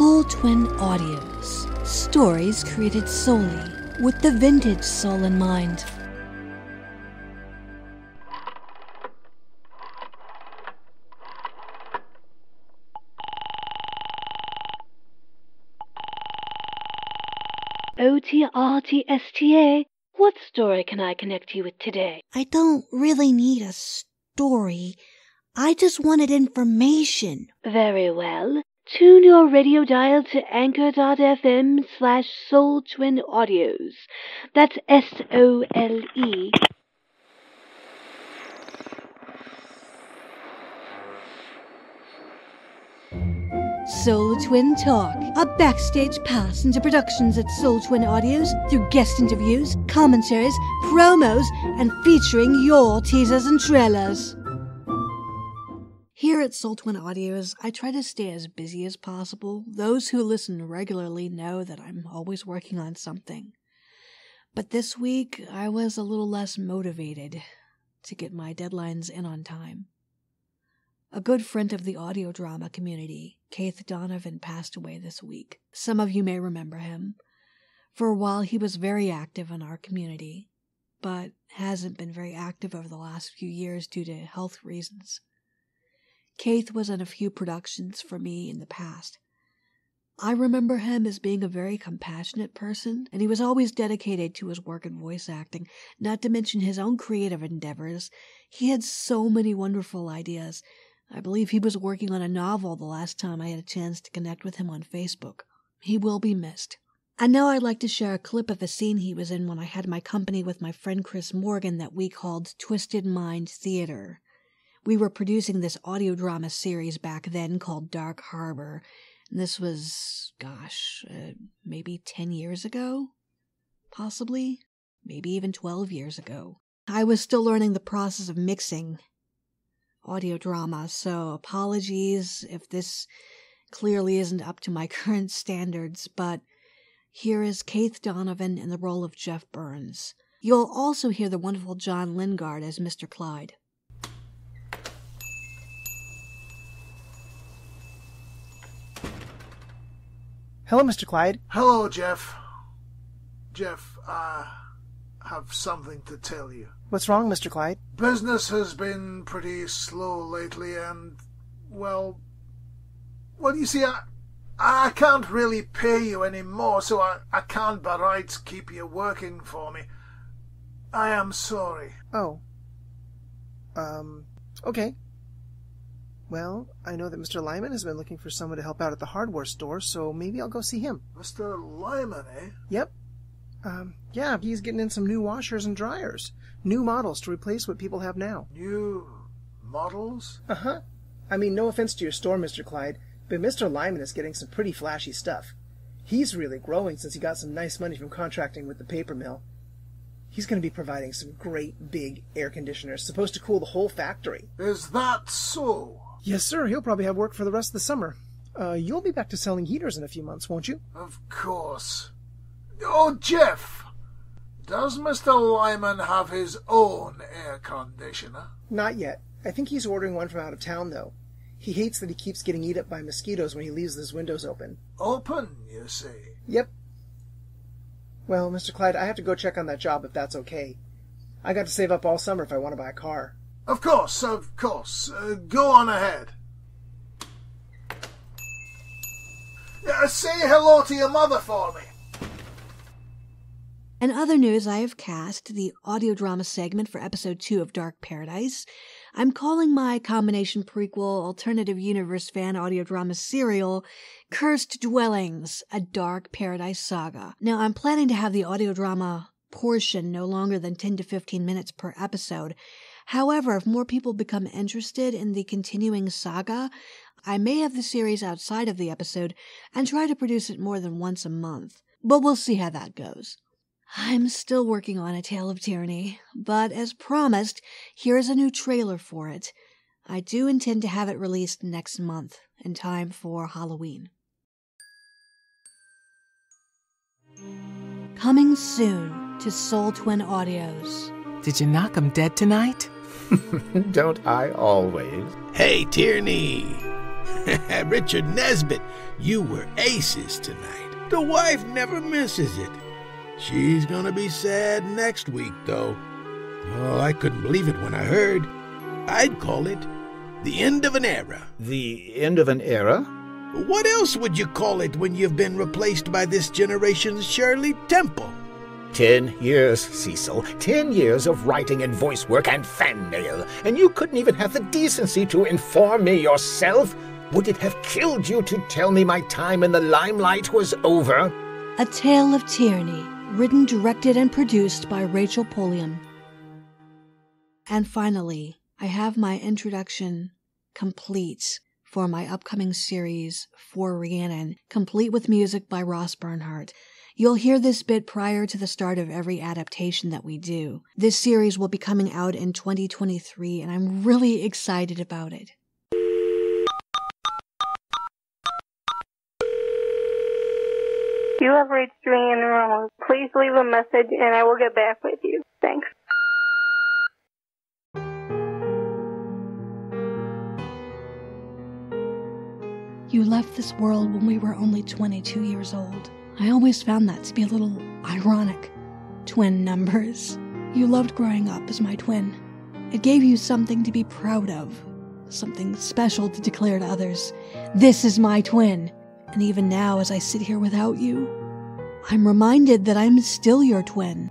Soul Twin Audios. Stories created solely with the vintage soul in mind. OTRTSTA, what story can I connect you with today? I don't really need a story. I just wanted information. Very well. Tune your radio dial to anchor.fm/Soul Twin Audios. That's SOLE. Soul Twin Talk, a backstage pass into productions at Soul Twin Audios through guest interviews, commentaries, promos, and featuring your teasers and trailers. Here at Soul Twin Audios, I try to stay as busy as possible. Those who listen regularly know that I'm always working on something. But this week, I was a little less motivated to get my deadlines in on time. A good friend of the audio drama community, Donovan, passed away this week. Some of you may remember him. For a while, he was very active in our community, but hasn't been very active over the last few years due to health reasons. Keith was in a few productions for me in the past. I remember him as being a very compassionate person, and he was always dedicated to his work in voice acting, not to mention his own creative endeavors. He had so many wonderful ideas. I believe he was working on a novel the last time I had a chance to connect with him on Facebook. He will be missed. And now I'd like to share a clip of a scene he was in when I had my company with my friend Chris Morgan that we called Twisted Mind Theater. We were producing this audio drama series back then called Dark Harbor. And this was, maybe 10 years ago? Possibly? Maybe even 12 years ago. I was still learning the process of mixing audio drama, so apologies if this clearly isn't up to my current standards, but here is Keith Donovan in the role of Jeff Burns. You'll also hear the wonderful John Lingard as Mr. Clyde. Hello, Mr. Clyde. Hello, Jeff. Jeff, I have something to tell you. What's wrong, Mr. Clyde? Business has been pretty slow lately and, well, you see, I can't really pay you any more, so I can't by rights keep you working for me. I am sorry. Oh. Okay. Well, I know that Mr. Lyman has been looking for someone to help out at the hardware store, so maybe I'll go see him. Mr. Lyman, eh? Yep. Yeah, he's getting in some new washers and dryers. New models to replace what people have now. New models? Uh-huh. I mean, no offense to your store, Mr. Clyde, but Mr. Lyman is getting some pretty flashy stuff. He's really growing since he got some nice money from contracting with the paper mill. He's going to be providing some great big air conditioners, supposed to cool the whole factory. Is that so? Yes, sir. He'll probably have work for the rest of the summer. You'll be back to selling heaters in a few months, won't you? Of course. Oh, Jeff! Does Mr. Lyman have his own air conditioner? Not yet. I think he's ordering one from out of town, though. He hates that he keeps getting eaten up by mosquitoes when he leaves his windows open. Open, you say? Yep. Well, Mr. Clyde, I have to go check on that job if that's okay. I got to save up all summer if I want to buy a car. Of course, of course. Go on ahead. Say hello to your mother for me. In other news, I have cast the audio drama segment for episode 2 of Dark Paradise. I'm calling my combination prequel alternative universe fan audio drama serial Cursed Dwellings, a Dark Paradise saga. Now, I'm planning to have the audio drama portion no longer than 10 to 15 minutes per episode. However, if more people become interested in the continuing saga, I may have the series outside of the episode and try to produce it more than once a month. But we'll see how that goes. I'm still working on A Tale of Tyranny, but as promised, here is a new trailer for it. I do intend to have it released next month, in time for Halloween. Coming soon to Soul Twin Audios. Did you knock 'em dead tonight? Don't I always? Hey, Tierney! Richard Nesbitt, you were aces tonight. The wife never misses it. She's gonna be sad next week, though. Oh, I couldn't believe it when I heard. I'd call it the end of an era. The end of an era? What else would you call it when you've been replaced by this generation's Shirley Temple? 10 years, Cecil. 10 years of writing and voice work and fan mail. And you couldn't even have the decency to inform me yourself? Would it have killed you to tell me my time in the limelight was over? A Tale of Tyranny, written, directed, and produced by Rachel Polium. And finally, I have my introduction complete for my upcoming series, For Rhiannon, complete with music by Ross Bernhardt. You'll hear this bit prior to the start of every adaptation that we do. This series will be coming out in 2023, and I'm really excited about it. You have reached Rhiannon. Please leave a message and I will get back with you. Thanks. You left this world when we were only 22 years old. I always found that to be a little ironic. Twin numbers. You loved growing up as my twin. It gave you something to be proud of, something special to declare to others. This is my twin. And even now, as I sit here without you, I'm reminded that I'm still your twin,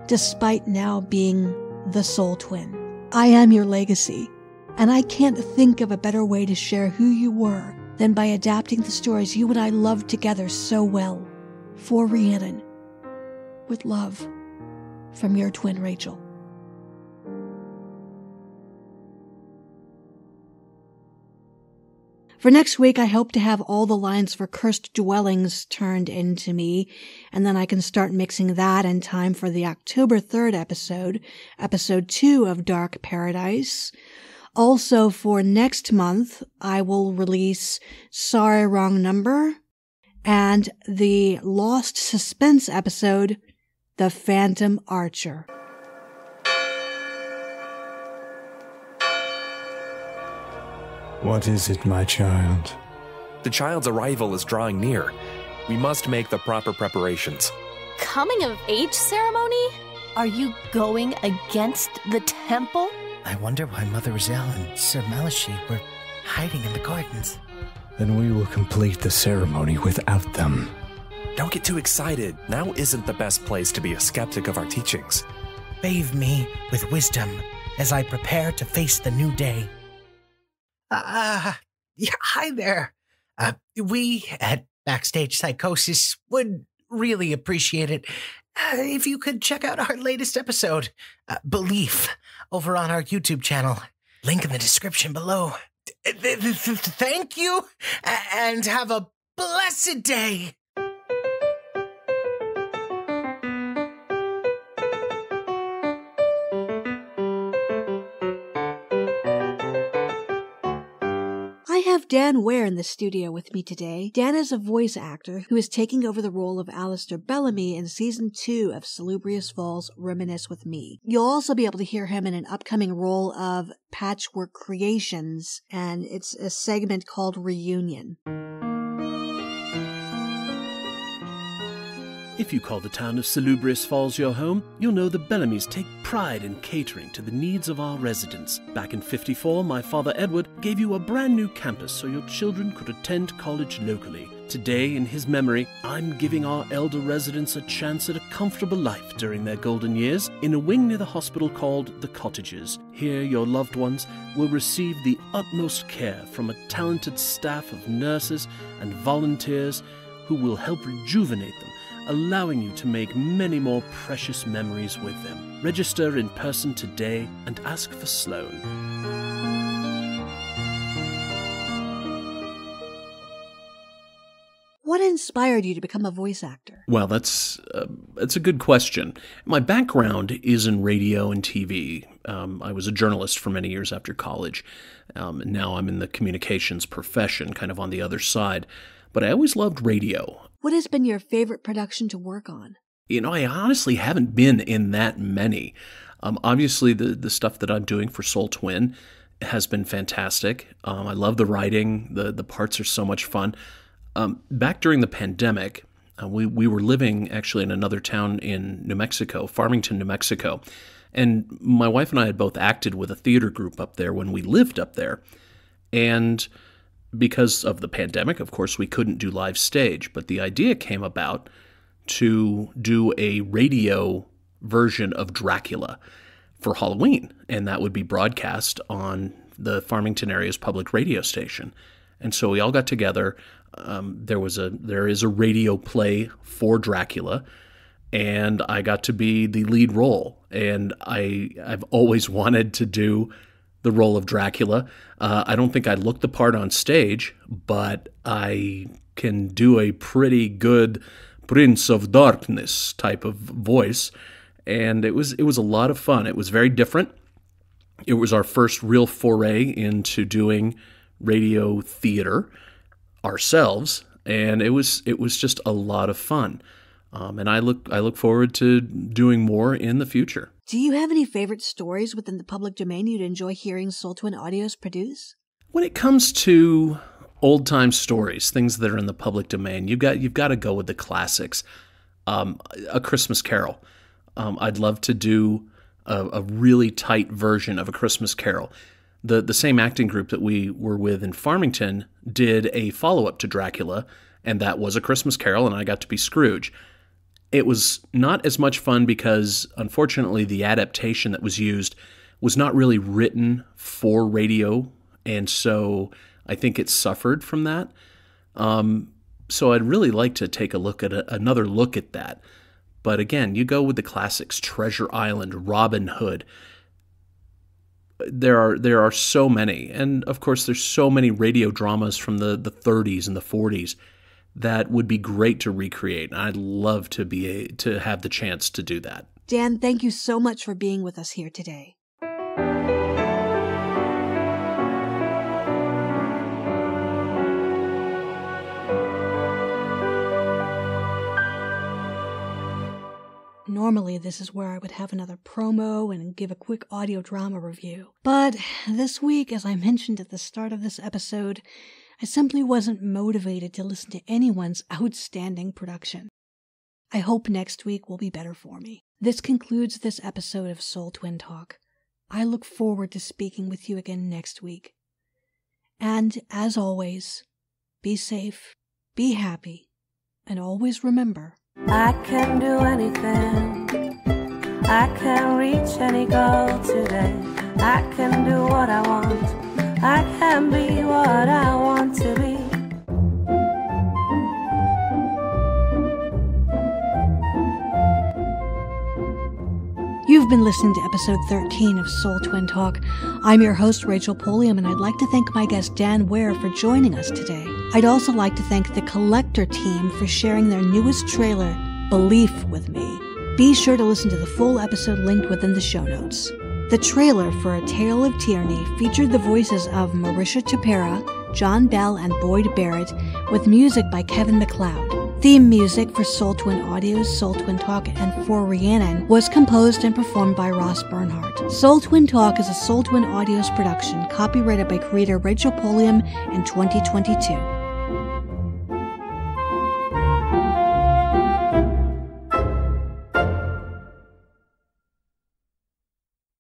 despite now being the sole twin. I am your legacy, and I can't think of a better way to share who you were than by adapting the stories you and I loved together so well. For Rhiannon, with love, from your twin Rachel. For next week, I hope to have all the lines for Cursed Dwellings turned into me, and then I can start mixing that in time for the October 3rd episode, episode 2 of Dark Paradise. Also, for next month, I will release Sorry, Wrong Number, and the Lost Suspense episode, The Phantom Archer. What is it, my child? The child's arrival is drawing near. We must make the proper preparations. Coming-of-age ceremony? Are you going against the temple? I wonder why Mother Zell and Sir Malachi were hiding in the gardens. Then we will complete the ceremony without them. Don't get too excited. Now isn't the best place to be a skeptic of our teachings. Bathe me with wisdom as I prepare to face the new day. Yeah, hi there. We at Backstage Psychosis would really appreciate it if you could check out our latest episode, Belief, over on our YouTube channel. Link in the description below. Thank you, and have a blessed day. I have Dan Ware in the studio with me today. Dan is a voice actor who is taking over the role of Alistair Bellamy in Season 2 of Salubrious Falls Reminisce with Me. You'll also be able to hear him in an upcoming role of Patchwork Creations, and it's a segment called Reunion. If you call the town of Salubrious Falls your home, you'll know the Bellamys take pride in catering to the needs of our residents. Back in '54, my father Edward gave you a brand new campus so your children could attend college locally. Today, in his memory, I'm giving our elder residents a chance at a comfortable life during their golden years in a wing near the hospital called The Cottages. Here, your loved ones will receive the utmost care from a talented staff of nurses and volunteers who will help rejuvenate them, allowing you to make many more precious memories with them. Register in person today and ask for Sloan. What inspired you to become a voice actor? Well, that's a good question. My background is in radio and TV. I was a journalist for many years after college. And now I'm in the communications profession, kind of on the other side. But I always loved radio. What has been your favorite production to work on? You know, I honestly haven't been in that many. Obviously, the stuff that I'm doing for Soul Twin has been fantastic. I love the writing. The parts are so much fun. Back during the pandemic, we were living actually in another town in New Mexico, Farmington, New Mexico. And my wife and I had both acted with a theater group up there when we lived up there. And because of the pandemic, of course, we couldn't do live stage. But the idea came about to do a radio version of Dracula for Halloween. And that would be broadcast on the Farmington area's public radio station. And so we all got together. There is a radio play for Dracula, and I got to be the lead role. And I've always wanted to do the role of Dracula. I don't think I look the part on stage, but I can do a pretty good Prince of Darkness type of voice. And it was a lot of fun. It was very different. It was our first real foray into doing radio theater ourselves, and it was just a lot of fun. And I look forward to doing more in the future. Do you have any favorite stories within the public domain you'd enjoy hearing Soul Twin Audios produce? When it comes to old-time stories, things that are in the public domain, you've got to go with the classics. A Christmas Carol. I'd love to do a really tight version of A Christmas Carol. The same acting group that we were with in Farmington did a follow-up to Dracula, and that was A Christmas Carol, and I got to be Scrooge. It was not as much fun because, unfortunately, the adaptation that was used was not really written for radio, and so I think it suffered from that. So I'd really like to take a look at another look at that. But again, you go with the classics, Treasure Island, Robin Hood. There are so many. And of course, there's so many radio dramas from the 30s and the 40s that would be great to recreate. And I'd love to have the chance to do that. Dan, thank you so much for being with us here today. Normally, this is where I would have another promo and give a quick audio drama review. But this week, as I mentioned at the start of this episode, I simply wasn't motivated to listen to anyone's outstanding production. I hope next week will be better for me. This concludes this episode of Soul Twin Talk. I look forward to speaking with you again next week. And, as always, be safe, be happy, and always remember, I can do anything. I can reach any goal today. I can do what I want. I can be what I want to be. You've been listening to episode 13 of Soul Twin Talk. I'm your host, Rachel Polium, and I'd like to thank my guest, Dan Ware, for joining us today. I'd also like to thank the Collector team for sharing their newest trailer, Belief, with me. Be sure to listen to the full episode linked within the show notes. The trailer for A Tale of Tierney featured the voices of Marisha Tapera, John Bell, and Boyd Barrett, with music by Kevin MacLeod. Theme music for Soul Twin Audios, Soul Twin Talk, and For Rhiannon was composed and performed by Ross Bernhardt. Soul Twin Talk is a Soul Twin Audios production, copyrighted by creator Rachel Polium in 2022.